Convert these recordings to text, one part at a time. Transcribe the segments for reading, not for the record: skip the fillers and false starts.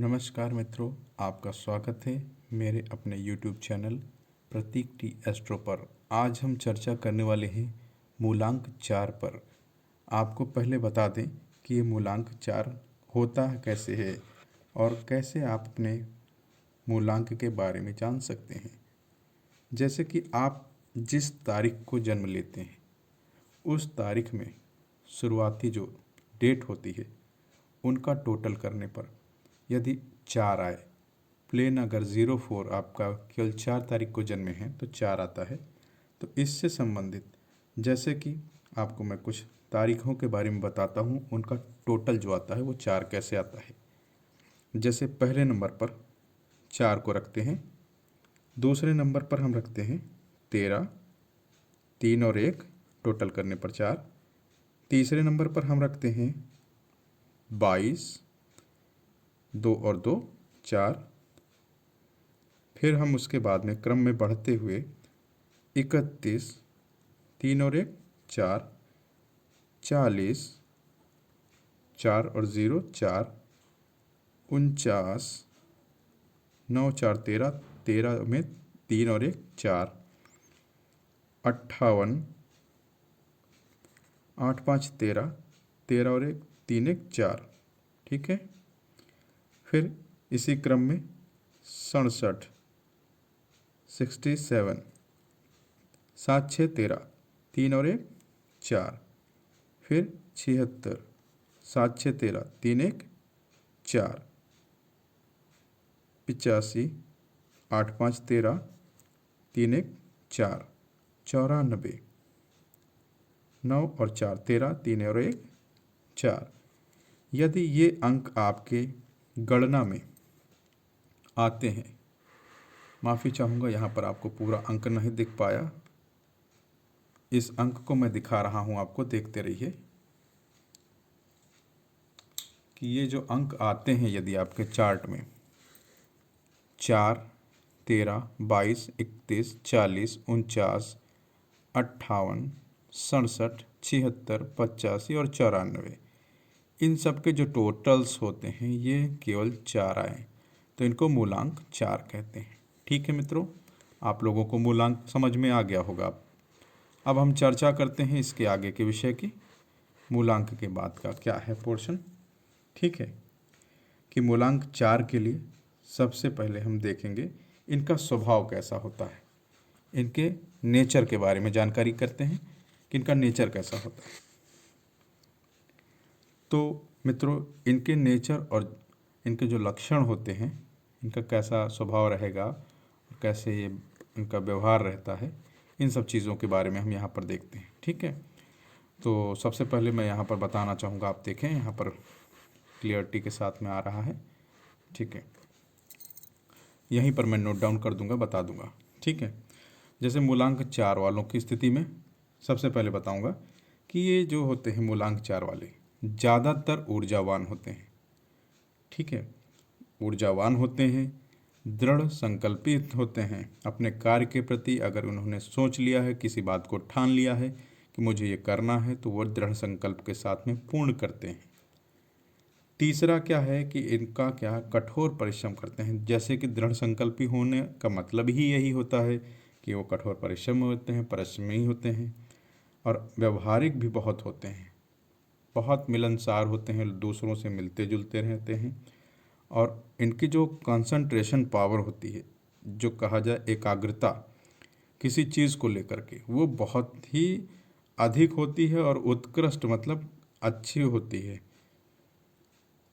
नमस्कार मित्रों, आपका स्वागत है मेरे अपने YouTube चैनल प्रतीक टी एस्ट्रो पर। आज हम चर्चा करने वाले हैं मूलांक 4 पर। आपको पहले बता दें कि ये मूलांक 4 होता कैसे है और कैसे आप अपने मूलांक के बारे में जान सकते हैं। जैसे कि आप जिस तारीख को जन्म लेते हैं उस तारीख में शुरुआती जो डेट होती है उनका टोटल करने पर यदि 4 आए, प्लेन अगर 04 आपका केवल 4 तारीख को जन्मे हैं तो 4 आता है। तो इससे संबंधित जैसे कि आपको मैं कुछ तारीखों के बारे में बताता हूँ, उनका टोटल जो आता है वो 4 कैसे आता है। जैसे पहले नंबर पर 4 को रखते हैं, दूसरे नंबर पर हम रखते हैं 13, 3 और 1 टोटल करने पर 4। तीसरे नंबर पर हम रखते हैं 22, 2 और 2 4। फिर हम उसके बाद में क्रम में बढ़ते हुए 31, 3 और 1 4, 40, 4 और 0 4, 49, 9 4 13, 13 में 3 और 1 4, 58, 8 5 13, 13 और 1 3 1 4। ठीक है। फिर इसी क्रम में 67, 67, 7 6 13, 3 और 1 4। फिर 76, 7 6 13, 3 1 4, 85, 8 5 13, 3 1 4, 94, 9 और 4 13, 3 और 1 4। यदि ये अंक आपके गणना में आते हैं, माफ़ी चाहूँगा यहाँ पर आपको पूरा अंक नहीं दिख पाया, इस अंक को मैं दिखा रहा हूँ आपको, देखते रहिए कि ये जो अंक आते हैं यदि आपके चार्ट में 4, 13, 22, 31, 40, 49, 58, 67, 76, 85 और 94, इन सब के जो टोटल्स होते हैं ये केवल 4 आए तो इनको मूलांक 4 कहते हैं। ठीक है मित्रों, आप लोगों को मूलांक समझ में आ गया होगा। अब हम चर्चा करते हैं इसके आगे के विषय की, मूलांक के बाद का क्या है पोर्शन। ठीक है कि मूलांक 4 के लिए सबसे पहले हम देखेंगे इनका स्वभाव कैसा होता है, इनके नेचर के बारे में जानकारी करते हैं कि इनका नेचर कैसा होता है। तो मित्रों, इनके नेचर और इनके जो लक्षण होते हैं, इनका कैसा स्वभाव रहेगा और कैसे ये इनका व्यवहार रहता है, इन सब चीज़ों के बारे में हम यहाँ पर देखते हैं। ठीक है। तो सबसे पहले मैं यहाँ पर बताना चाहूँगा, आप देखें यहाँ पर क्लियरिटी के साथ में आ रहा है। ठीक है, यहीं पर मैं नोट डाउन कर दूँगा, बता दूँगा। ठीक है। जैसे मूलांक 4 वालों की स्थिति में सबसे पहले बताऊँगा कि ये जो होते हैं मूलांक 4 वाले ज़्यादातर ऊर्जावान होते हैं। ठीक है, ऊर्जावान होते हैं, दृढ़ संकल्पित होते हैं अपने कार्य के प्रति। अगर उन्होंने सोच लिया है, किसी बात को ठान लिया है कि मुझे ये करना है, तो वो दृढ़ संकल्प के साथ में पूर्ण करते हैं। तीसरा क्या है कि इनका क्या कठोर परिश्रम करते हैं। जैसे कि दृढ़ संकल्पी होने का मतलब ही यही होता है कि वो कठोर परिश्रम होते हैं, परिश्रमी होते हैं और व्यवहारिक भी बहुत होते हैं, बहुत मिलनसार होते हैं, दूसरों से मिलते जुलते रहते हैं। और इनकी जो कंसंट्रेशन पावर होती है, जो कहा जाए एकाग्रता किसी चीज़ को लेकर के, वो बहुत ही अधिक होती है और उत्कृष्ट मतलब अच्छी होती है।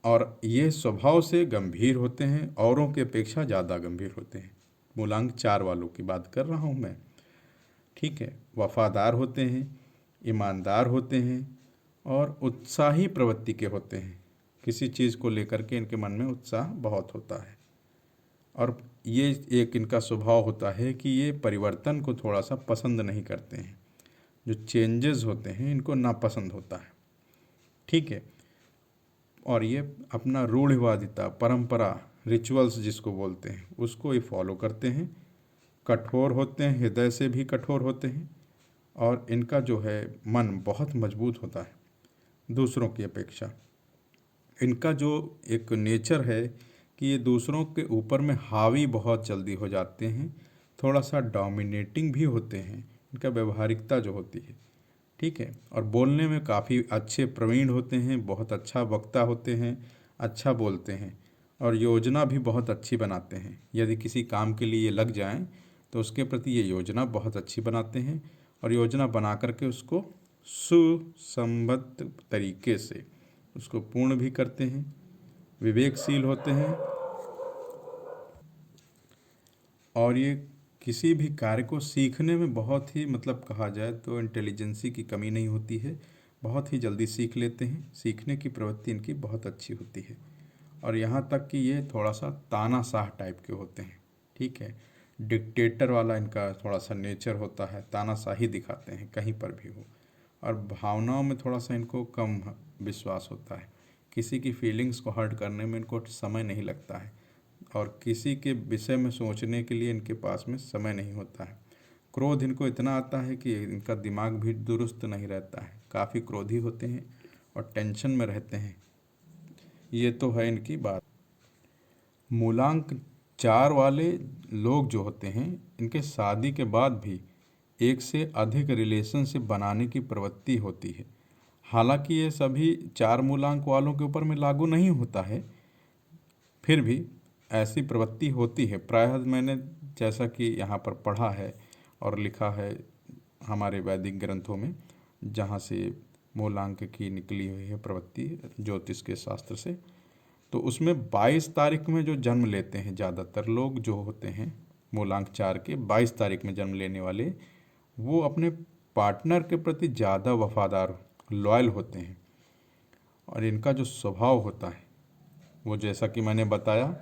और ये स्वभाव से गंभीर होते हैं, औरों की अपेक्षा ज़्यादा गंभीर होते हैं। मूलांक 4 वालों की बात कर रहा हूँ मैं। ठीक है, वफादार होते हैं, ईमानदार होते हैं और उत्साही प्रवृत्ति के होते हैं। किसी चीज़ को लेकर के इनके मन में उत्साह बहुत होता है। और ये एक इनका स्वभाव होता है कि ये परिवर्तन को थोड़ा सा पसंद नहीं करते हैं, जो चेंजेस होते हैं इनको नापसंद होता है। ठीक है। और ये अपना रूढ़िवादिता, परंपरा, रिचुअल्स जिसको बोलते हैं, उसको ये फॉलो करते हैं। कठोर होते हैं, हृदय से भी कठोर होते हैं और इनका जो है मन बहुत मजबूत होता है दूसरों की अपेक्षा। इनका जो एक नेचर है कि ये दूसरों के ऊपर में हावी बहुत जल्दी हो जाते हैं, थोड़ा सा डोमिनेटिंग भी होते हैं, इनका व्यवहारिकता जो होती है, ठीक है। और बोलने में काफ़ी अच्छे प्रवीण होते हैं, बहुत अच्छा वक्ता होते हैं, अच्छा बोलते हैं और योजना भी बहुत अच्छी बनाते हैं। यदि किसी काम के लिए ये लग जाएं तो उसके प्रति ये योजना बहुत अच्छी बनाते हैं और योजना बना करके उसको सुसंबद्ध तरीके से उसको पूर्ण भी करते हैं। विवेकशील होते हैं और ये किसी भी कार्य को सीखने में बहुत ही, मतलब कहा जाए तो इंटेलिजेंसी की कमी नहीं होती है, बहुत ही जल्दी सीख लेते हैं, सीखने की प्रवृत्ति इनकी बहुत अच्छी होती है। और यहाँ तक कि ये थोड़ा सा तानाशाह टाइप के होते हैं, ठीक है। डिक्टेटर वाला इनका थोड़ा सा नेचर होता है, तानाशाही दिखाते हैं कहीं पर भी हो। और भावनाओं में थोड़ा सा इनको कम विश्वास होता है, किसी की फीलिंग्स को हर्ट करने में इनको समय नहीं लगता है और किसी के विषय में सोचने के लिए इनके पास में समय नहीं होता है। क्रोध इनको इतना आता है कि इनका दिमाग भी दुरुस्त नहीं रहता है, काफ़ी क्रोधी होते हैं और टेंशन में रहते हैं। ये तो है इनकी बात। मूलांक 4 वाले लोग जो होते हैं, इनके शादी के बाद भी एक से अधिक रिलेशनशिप बनाने की प्रवृत्ति होती है। हालांकि ये सभी 4 मूलांक वालों के ऊपर में लागू नहीं होता है, फिर भी ऐसी प्रवृत्ति होती है प्रायः। मैंने जैसा कि यहाँ पर पढ़ा है और लिखा है हमारे वैदिक ग्रंथों में, जहाँ से मूलांक की निकली हुई है प्रवृत्ति ज्योतिष के शास्त्र से, तो उसमें 22 तारीख में जो जन्म लेते हैं ज़्यादातर लोग जो होते हैं, मूलांक 4 के 22 तारीख में जन्म लेने वाले, वो अपने पार्टनर के प्रति ज़्यादा वफादार, लॉयल होते हैं। और इनका जो स्वभाव होता है वो, जैसा कि मैंने बताया,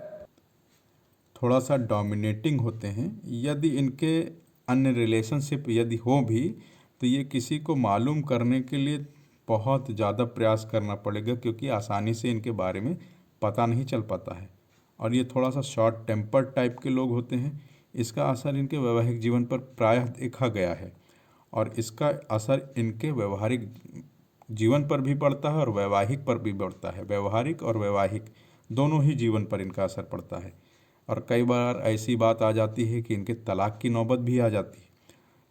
थोड़ा सा डोमिनेटिंग होते हैं। यदि इनके अन्य रिलेशनशिप यदि हो भी, तो ये किसी को मालूम करने के लिए बहुत ज़्यादा प्रयास करना पड़ेगा, क्योंकि आसानी से इनके बारे में पता नहीं चल पाता है। और ये थोड़ा सा शॉर्ट टेम्पर टाइप के लोग होते हैं। इसका असर इनके वैवाहिक जीवन पर प्रायः देखा गया है और इसका असर इनके व्यवहारिक जीवन पर भी पड़ता है और वैवाहिक पर भी पड़ता है। व्यवहारिक और वैवाहिक दोनों ही जीवन पर इनका असर पड़ता है। और कई बार ऐसी बात आ जाती है कि इनके तलाक की नौबत भी आ जाती है।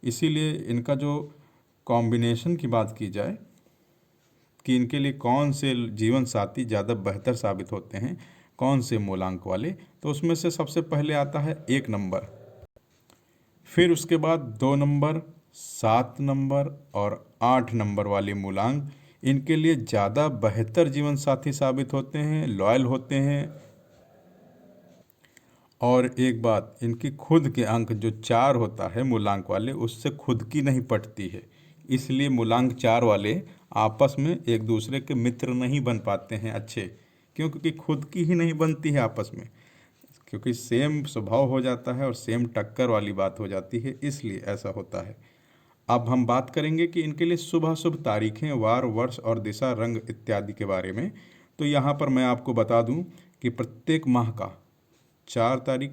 इसीलिए इनका जो कॉम्बिनेशन की बात की जाए कि इनके लिए कौन से जीवन साथी ज़्यादा बेहतर साबित होते हैं, कौन से मूलांक वाले, तो उसमें से सबसे पहले आता है 1 नंबर, फिर उसके बाद 2 नंबर, 7 नंबर और 8 नंबर वाले मूलांक इनके लिए ज़्यादा बेहतर जीवन साथी साबित होते हैं, लॉयल होते हैं। और एक बात, इनकी खुद के अंक जो 4 होता है मूलांक वाले, उससे खुद की नहीं पटती है। इसलिए मूलांक 4 वाले आपस में एक दूसरे के मित्र नहीं बन पाते हैं अच्छे, क्योंकि खुद की ही नहीं बनती है आपस में, क्योंकि सेम स्वभाव हो जाता है और सेम टक्कर वाली बात हो जाती है, इसलिए ऐसा होता है। अब हम बात करेंगे कि इनके लिए शुभ अशुभ तारीखें, वार, वर्ष और दिशा, रंग इत्यादि के बारे में। तो यहाँ पर मैं आपको बता दूँ कि प्रत्येक माह का 4 तारीख,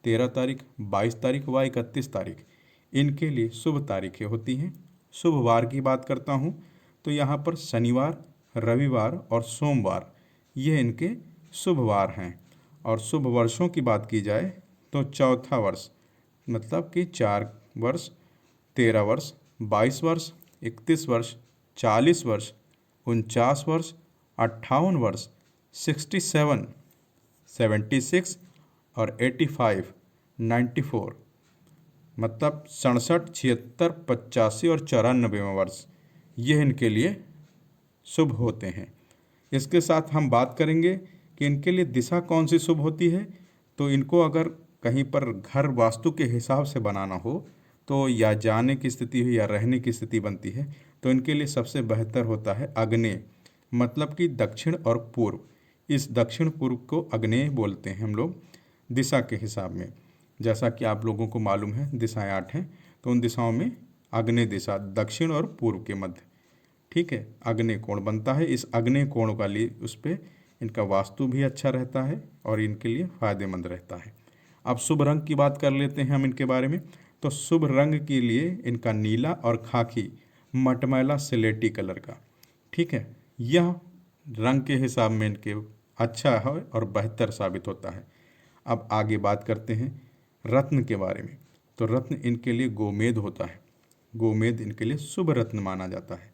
13 तारीख, 22 तारीख व 31 तारीख इनके लिए शुभ तारीखें होती हैं। शुभ वार की बात करता हूँ तो यहाँ पर शनिवार, रविवार और सोमवार ये इनके शुभ वार हैं। और शुभ वर्षों की बात की जाए तो चौथा वर्ष, मतलब कि 4 वर्ष, 13 वर्ष, 22 वर्ष, 31 वर्ष, 40 वर्ष, 49 वर्ष, 58 वर्ष, 67, 76 और 85, 94, मतलब 67, 76, 85 और 94वां वर्ष ये इनके लिए शुभ होते हैं। इसके साथ हम बात करेंगे कि इनके लिए दिशा कौन सी शुभ होती है। तो इनको अगर कहीं पर घर वास्तु के हिसाब से बनाना हो, तो या जाने की स्थिति हो या रहने की स्थिति बनती है, तो इनके लिए सबसे बेहतर होता है आग्नेय, मतलब कि दक्षिण और पूर्व। इस दक्षिण पूर्व को आग्नेय बोलते हैं हम लोग दिशा के हिसाब में। जैसा कि आप लोगों को मालूम है दिशाएं 8 हैं, तो उन दिशाओं में आग्नेय दिशा दक्षिण और पूर्व के मध्य, ठीक है, आग्नेय कोण बनता है। इस आग्नेय कोण का लिए उस पर इनका वास्तु भी अच्छा रहता है और इनके लिए फ़ायदेमंद रहता है। अब शुभ रंग की बात कर लेते हैं हम इनके बारे में। तो शुभ रंग के लिए इनका नीला और खाकी, मटमैला स्लेटी कलर का, ठीक है, यह रंग के हिसाब में इनके अच्छा है और बेहतर साबित होता है। अब आगे बात करते हैं रत्न के बारे में। तो रत्न इनके लिए गोमेद होता है। गोमेद इनके लिए शुभ रत्न माना जाता है।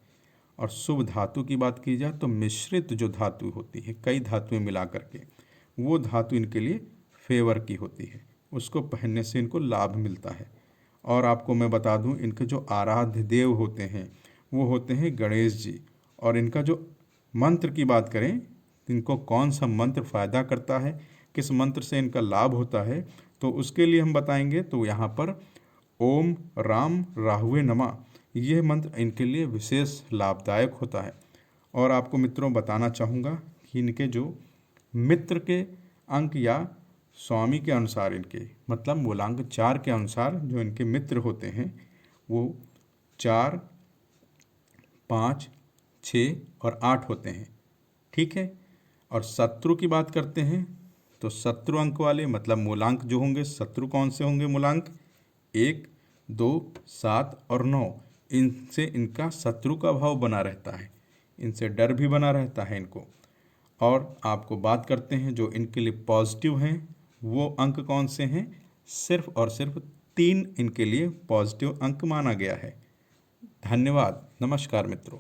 और शुभ धातु की बात की जाए तो मिश्रित जो धातु होती है, कई धातुएं मिला करके, वो धातु इनके लिए फेवर की होती है, उसको पहनने से इनको लाभ मिलता है। और आपको मैं बता दूं, इनके जो आराध्य देव होते हैं वो होते हैं गणेश जी। और इनका जो मंत्र की बात करें, इनको कौन सा मंत्र फ़ायदा करता है, किस मंत्र से इनका लाभ होता है, तो उसके लिए हम बताएंगे। तो यहाँ पर ओम राम राहुवे नमः, यह मंत्र इनके लिए विशेष लाभदायक होता है। और आपको मित्रों बताना चाहूँगा कि इनके जो मित्र के अंक या स्वामी के अनुसार, इनके मतलब मूलांक 4 के अनुसार जो इनके मित्र होते हैं वो 4, 5, 6 और 8 होते हैं। ठीक है। और शत्रु की बात करते हैं तो शत्रु अंक वाले मतलब मूलांक जो होंगे, शत्रु कौन से होंगे मूलांक, 1, 2, 7 और 9। इनसे इनका शत्रु का भाव बना रहता है, इनसे डर भी बना रहता है इनको। और आपको बात करते हैं जो इनके लिए पॉजिटिव हैं, वो अंक कौन से हैं, सिर्फ और सिर्फ 3 इनके लिए पॉजिटिव अंक माना गया है। धन्यवाद। नमस्कार मित्रों।